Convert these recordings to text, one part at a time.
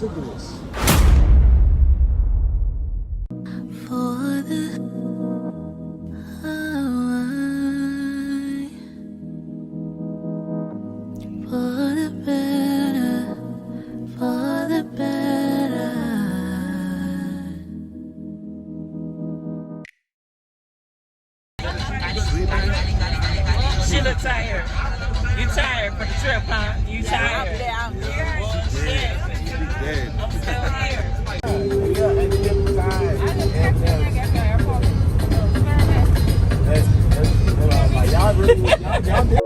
sick of this. For the Hawaii, for the better, for the better. She look tired. You tired for the trip, huh? You tired? Yeah, I'm dead. I'm still here. Y'all really, y'all did.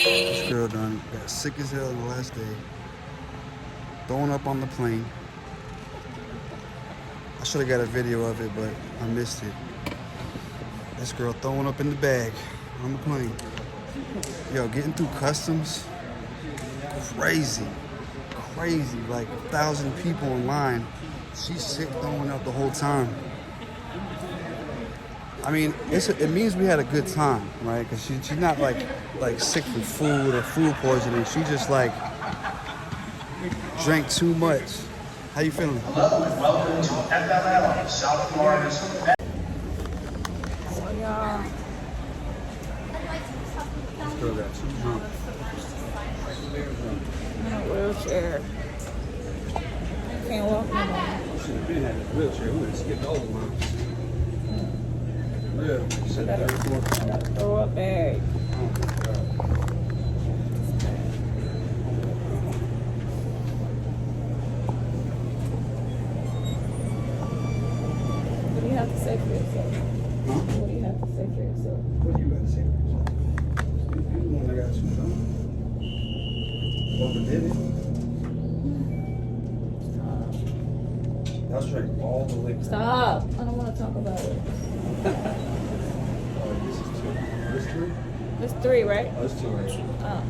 This girl done got sick as hell the last day. Throwing up on the plane. I should have got a video of it, but I missed it. This girl throwing up in the bag on the plane. Yo, getting through customs, crazy. Like 1,000 people in line. She's sick, throwing up the whole time. I mean, it means we had a good time, right? Because she's not like sick from food or food poisoning. She just like drank too much. How you feeling? Hello and welcome to FLL, South Florida's. So y'all, This girl got too drunk. in a wheelchair. Can't walk no more. Should have been had a wheelchair. We would have skipped over miles. Yeah, said that before. Throw up bag. Oh my God. What do you have to say for yourself? Huh? What do you have to say for yourself? What do you got to say for yourself? You the one that got too drunk. Overdid it. Y'all drank all the liquor. Stop. I don't want to talk about it. Oh, this is two. This three? It's 3, right? Oh, it's two, right? Oh.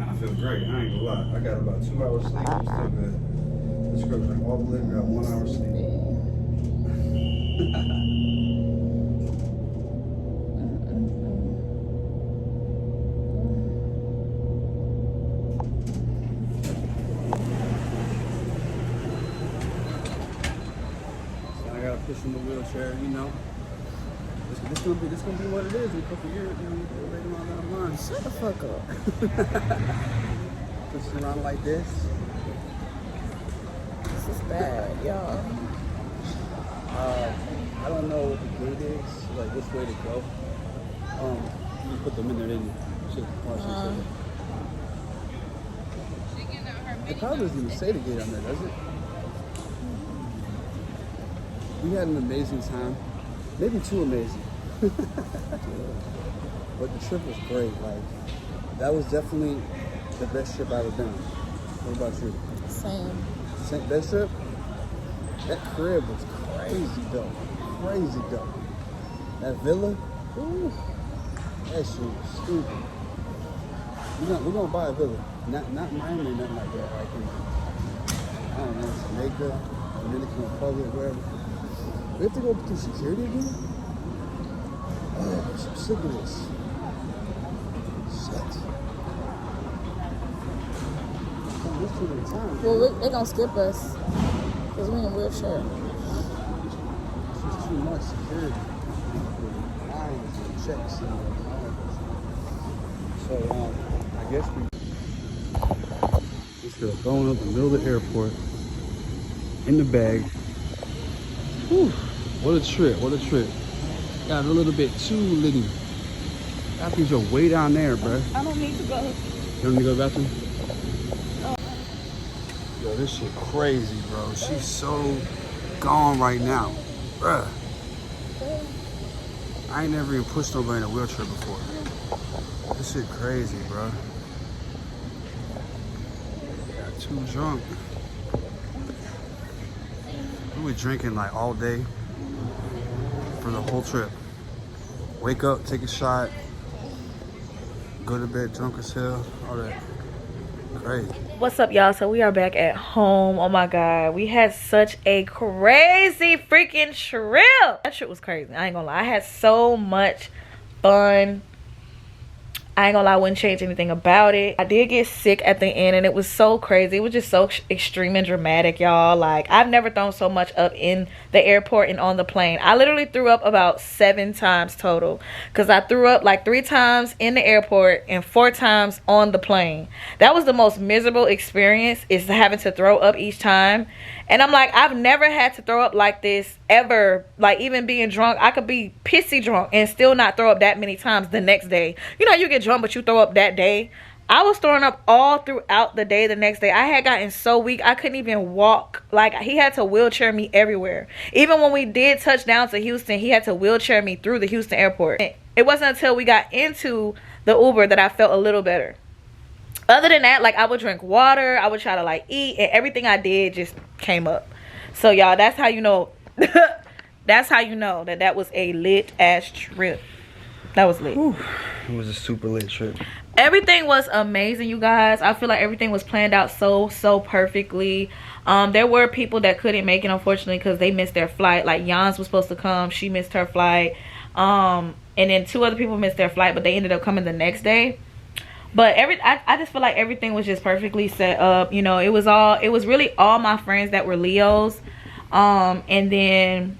I feel great. I ain't gonna lie. I got about 2 hours sleep. I'm still good. This girl drank all the liquor, got 1 hour sleep. I gotta push in the wheelchair, you know. This gonna be what it is in a couple years. You know, we're making all that line. Shut the fuck up. Push around like this. This is bad, y'all. I don't know what the gate is, like which way to go. You put them in there, didn't you? It probably doesn't even say the gate on there, does it? We had an amazing time. Maybe too amazing. But the trip was great. Like, that was definitely the best trip I've ever been on. What about you? Same. Best trip? That crib was crazy dope. Crazy dope. That villa? Ooh. That shit was stupid. We're gonna buy a villa. Not Miami or nothing like that. Like in, I don't know, Jamaica, Dominican Republic, wherever. We have to go through security again? Oh, I'm so sick of this. Shit. This too many times. Well, they're gonna skip us because we're in a wheelchair. It's just too much security. Lines and checks and all that. So, I guess this girl throwing up in the middle of the airport in the bag. Whew. What a trip, what a trip. Got a little bit too litty. That means you're way down there, bro. I don't need to go. You don't need to go to the bathroom? Yo, this shit crazy, bro. She's so gone right now. Bruh. I ain't never even pushed nobody in a wheelchair before. This shit crazy, bro. Got too drunk. We were drinking like all day for the whole trip. Wake up, take a shot, Go to bed drunk as hell. All that. Great. What's up, y'all? So we are back at home. Oh my god, we had such a crazy freaking trip. That shit was crazy. I ain't gonna lie. I had so much fun. I ain't gonna lie, I wouldn't change anything about it. I did get sick at the end and it was so crazy. It was just so extreme and dramatic, y'all. Like, I've never thrown so much up in the airport and on the plane. I literally threw up about 7 times total, because I threw up like 3 times in the airport and 4 times on the plane. That was the most miserable experience, is having to throw up each time. And I'm like, I've never had to throw up like this ever. Like, even being drunk, I could be pissy drunk and still not throw up that many times the next day. You know, you get drunk but you throw up that day. I was throwing up all throughout the day the next day. I had gotten so weak I couldn't even walk. Like, he had to wheelchair me everywhere. Even when we did touch down to Houston, he had to wheelchair me through the Houston airport. It wasn't until we got into the Uber that I felt a little better. Other than that, like, I would drink water, I would try to like eat, and everything I did just came up. So y'all, that's how you know that's how you know that that was a lit ass trip. That was lit. Whew. It was a super lit trip. Everything was amazing, you guys. I feel like everything was planned out so perfectly. There were people that couldn't make it, unfortunately, because they missed their flight. Like, Jans was supposed to come, she missed her flight. And then 2 other people missed their flight, but they ended up coming the next day. But I just feel like everything was just perfectly set up. You know, it was really all my friends that were Leos, and then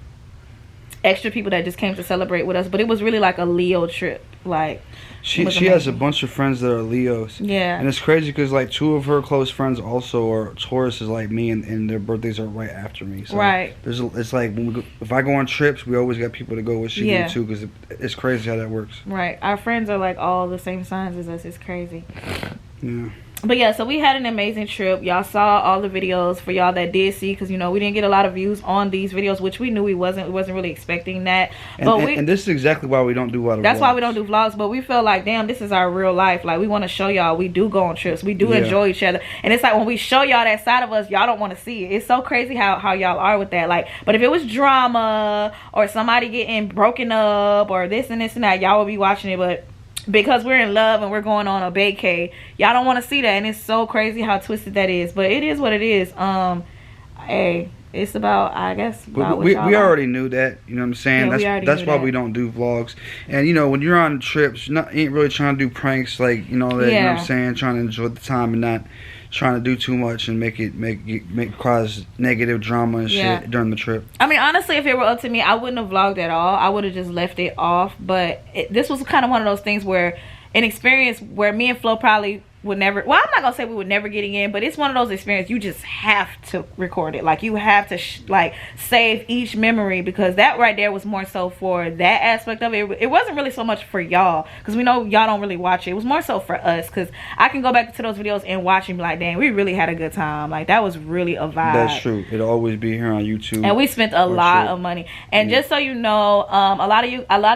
extra people that just came to celebrate with us. But it was really like a Leo trip. Like, she has a bunch of friends that are Leos. Yeah. And it's crazy because like 2 of her close friends also are Tauruses like me, and their birthdays are right after me. So right. It's like when if I go on trips, we always got people to go with. She do too, because it's crazy how that works. Right. Our friends are like all the same signs as us. It's crazy. Yeah. But yeah, so we had an amazing trip. Y'all saw all the videos for y'all that did see, because you know we didn't get a lot of views on these videos, which we knew we wasn't really expecting that. And this is exactly why we don't do a lot of that's vlogs. Why we don't do vlogs. But we feel like, damn, this is our real life. Like, we want to show y'all we do go on trips, we do enjoy each other, and it's like when we show y'all that side of us, y'all don't want to see it. It's so crazy how y'all are with that. Like, but if it was drama or somebody getting broken up or this and that, y'all would be watching it. But because we're in love and we're going on a vacay, y'all don't want to see that, and it's so crazy how twisted that is. But it is what it is. Hey, it's about, I guess, about we already knew that, you know what I'm saying? Yeah, that's why we don't do vlogs. And you know, when you're on trips, you ain't really trying to do pranks, like, you know that, you know what I'm saying, trying to enjoy the time and not trying to do too much and make cause negative drama and shit during the trip. I mean, honestly, if it were up to me, I wouldn't have vlogged at all. I would have just left it off. But this was kind of one of those things where an experience where me and Phlo probably would never, well, I'm not gonna say we would never get in, but it's one of those experiences you just have to record it. Like, you have to like save each memory, because that right there was more so for that aspect of it. It wasn't really so much for y'all, because we know y'all don't really watch it. It was more so for us, because I can go back to those videos and watch and be like, dang, we really had a good time. Like, that was really a vibe. That's true. It'll always be here on YouTube. And we spent a lot of money. And just so you know, a lot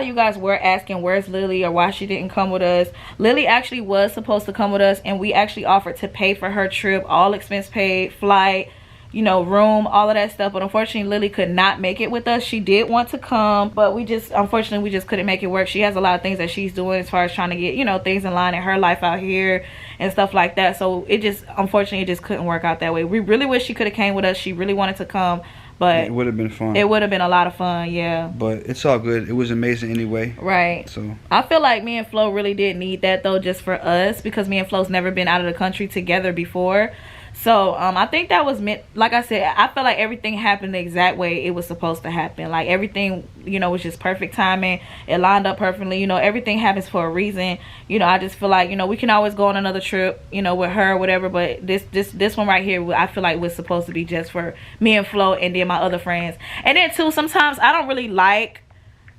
of you guys were asking where's Lily or why she didn't come with us. Lily actually was supposed to come with us, and we actually offered to pay for her trip, all expense paid, flight, you know, room, all of that stuff. But unfortunately, Lily could not make it with us. She did want to come, but unfortunately we just couldn't make it work. She has a lot of things that she's doing as far as trying to get, you know, things in line in her life out here and stuff like that. So unfortunately it just couldn't work out that way. We really wish she could have came with us. She really wanted to come, but it would have been fun. It would have been a lot of fun, yeah. But it's all good. It was amazing anyway. Right. So I feel like me and Phlo really did need that though, just for us, because me and Flo's never been out of the country together before. So I think that was meant, like I said, I feel like everything happened the exact way it was supposed to happen. Like, everything, you know, was just perfect timing. It lined up perfectly. You know, everything happens for a reason. You know, I just feel like, you know, we can always go on another trip, you know, with her or whatever, but this one right here, I feel like was supposed to be just for me and Phlo and then my other friends. And then too, sometimes I don't really like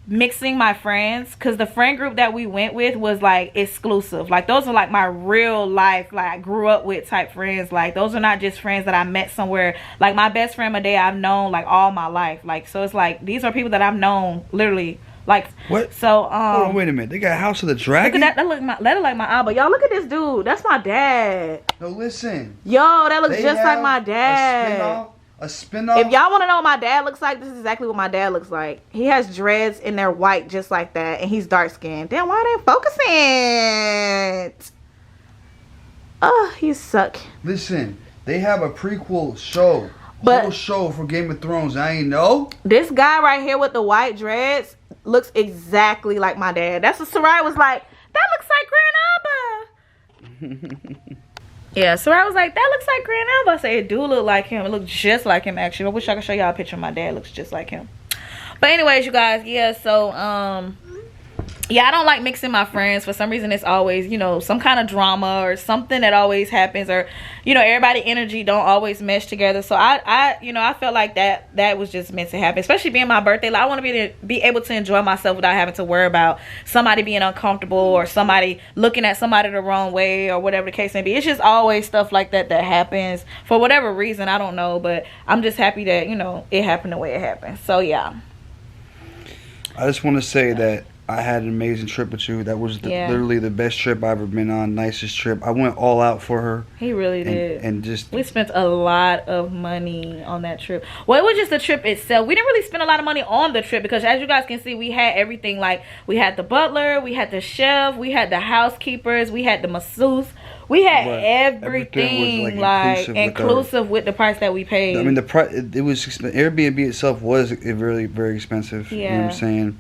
mixing my friends, because the friend group that we went with was like exclusive. Like, those are like my real life, like, grew up with type friends. Like, those are not just friends that I met somewhere. Like, my best friend Medea, I've known like all my life. Like, so it's like these are people that I've known literally, like, what? So hold on, wait a minute. They got House of the Dragon? Look at that. That look like my eye. But y'all, look at this dude. That's my dad. No, listen. Yo, that looks just like my dad. A spin-off. If y'all want to know what my dad looks like, this is exactly what my dad looks like. He has dreads and they're white just like that, and he's dark skinned. Damn, why are they focusing? He suck. Listen, they have a prequel show. But whole show for Game of Thrones. I ain't know. This guy right here with the white dreads looks exactly like my dad. That's what Sarai was like. That looks like Grand Abba. Yeah, Sarai was like, that looks like Grand Abba. I said, it do look like him. It looks just like him, actually. I wish I could show y'all a picture of my dad. It looks just like him. But anyways, you guys, yeah, so, yeah, I don't like mixing my friends. For some reason, it's always, you know, some kind of drama or something that always happens, or, you know, everybody energy don't always mesh together. So I you know, I felt like that was just meant to happen, especially being my birthday. Like, I want to be able to enjoy myself without having to worry about somebody being uncomfortable or somebody looking at somebody the wrong way or whatever the case may be. It's just always stuff like that happens for whatever reason. I don't know, but I'm just happy that, you know, it happened the way it happened. So yeah, I just want to say that I had an amazing trip with you. That was literally the best trip I've ever been on. Nicest trip. I went all out for her. He really did. And just... we spent a lot of money on that trip. Well, it was just the trip itself. We didn't really spend a lot of money on the trip because, as you guys can see, we had everything. Like, we had the butler, we had the chef, we had the housekeepers, we had the masseuse. We had everything was like inclusive with the price that we paid. I mean, the price, it was Airbnb itself was really very expensive. Yeah. You know what I'm saying?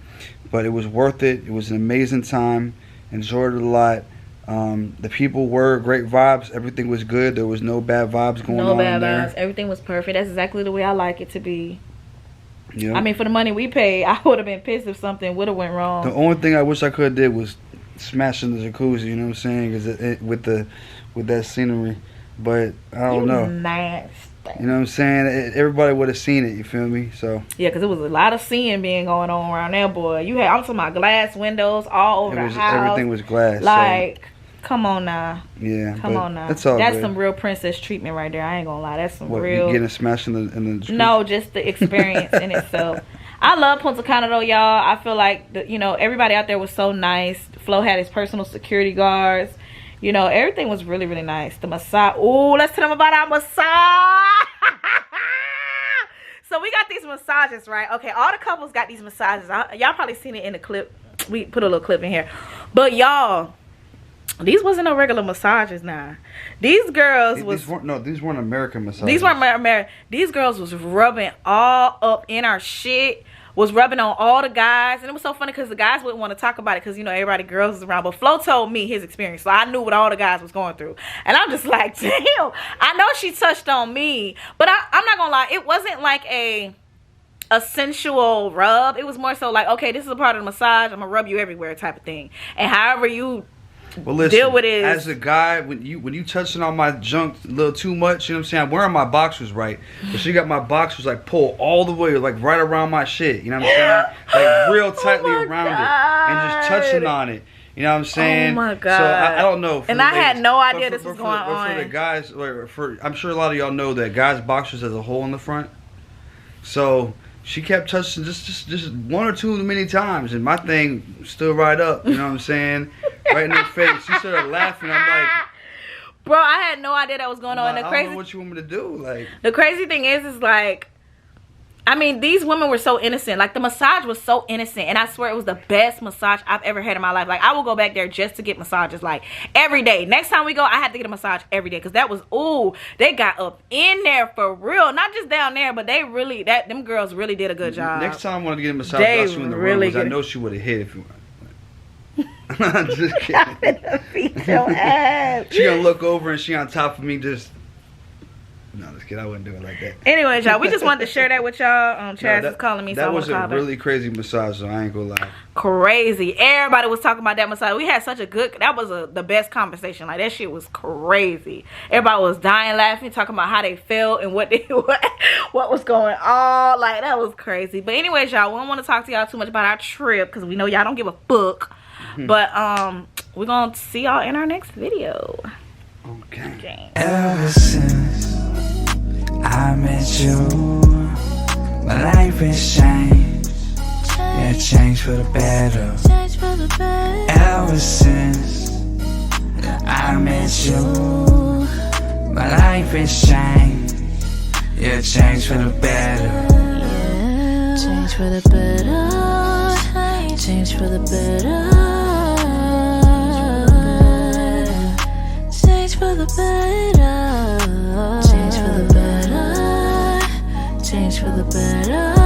But it was worth it. It was an amazing time. Enjoyed it a lot. The people were great vibes. Everything was good. There was no bad vibes going on. No bad there. vibes. Everything was perfect. That's exactly the way I like it to be. Yep. I mean, for the money we paid, I would have been pissed if something would have went wrong. The only thing I wish I could have did was smash in the jacuzzi. You know what I'm saying? Because with that scenery. But I don't know. Nasty. You know what I'm saying? Everybody would have seen it. You feel me? So yeah, because it was a lot of seeing being going on around there, boy. I'm talking about glass windows all over the house. Everything was glass. Like, come on now. Yeah. Come on now. That's all. That's good. some real princess treatment right there. I ain't gonna lie. That's some real. You getting smashed in the No, just the experience in itself. I love Punta Cana though, y'all. I feel like everybody out there was so nice. Phlo had his personal security guards. You know, everything was really, really nice. The massage. Oh, let's tell them about our massage. So we got these massages, right? Okay, all the couples got these massages. Y'all probably seen it in the clip. We put a little clip in here. But y'all, these wasn't no regular massages now. These girls these weren't American massages. These weren't American. These girls was rubbing all up in our shit. Was rubbing on all the guys, and it was so funny because the guys wouldn't want to talk about it because, you know, everybody girls is around. But Phlo told me his experience, so I knew what all the guys was going through, and I'm just like, damn. I know she touched on me, but I'm not gonna lie, it wasn't like a sensual rub. It was more so like, okay, this is a part of the massage. I'm gonna rub you everywhere type of thing, and however you deal with it. As a guy, when you touching on my junk a little too much, you know what I'm saying? I'm wearing my boxers right, but she got my boxers like pulled all the way, like right around my shit. You know what I'm saying? Like real tightly around it, and just touching on it. You know what I'm saying? Oh my god! So I don't know. And I had no idea this was going on. For the guys, I'm sure a lot of y'all know that guys' boxers has a hole in the front. So she kept touching just one or two many times, and my thing stood right up. You know what I'm saying? Right in her face. She started laughing. I'm like, bro, I had no idea that was going on. I don't know what you want me to do. Like, the crazy thing is like, I mean, these women were so innocent. Like, the massage was so innocent, and I swear it was the best massage I've ever had in my life. Like, I will go back there just to get massages, like, every day. Next time we go, I have to get a massage every day, because that was, ooh, they got up in there for real. Not just down there, but they really, them girls really did a good job. Next time I wanted to get a massage, I know she would have hit if you. I'm just kidding. I'm gonna beat your ass. She gonna look over and she on top of me just. No, just kidding. I wouldn't do it like that. Anyways, y'all, we just wanted to share that with y'all. Chaz is calling me, so I want to call her. That was a really crazy massage, so I ain't gonna lie. Crazy. Everybody was talking about that massage. We had such a good. That was the best conversation. Like, that shit was crazy. Everybody was dying laughing, talking about how they felt and what was going on. Like, that was crazy. But anyways, y'all, we don't want to talk to y'all too much about our trip because we know y'all don't give a fuck. But we're gonna see y'all in our next video. Okay. Ever since I met you, my life has changed. Yeah, changed for the better. Ever since I met you, my life has changed. Yeah, changed for the better. Yeah, change for the better. Change for the better. Change for the the better. Change for the better. Change for the better.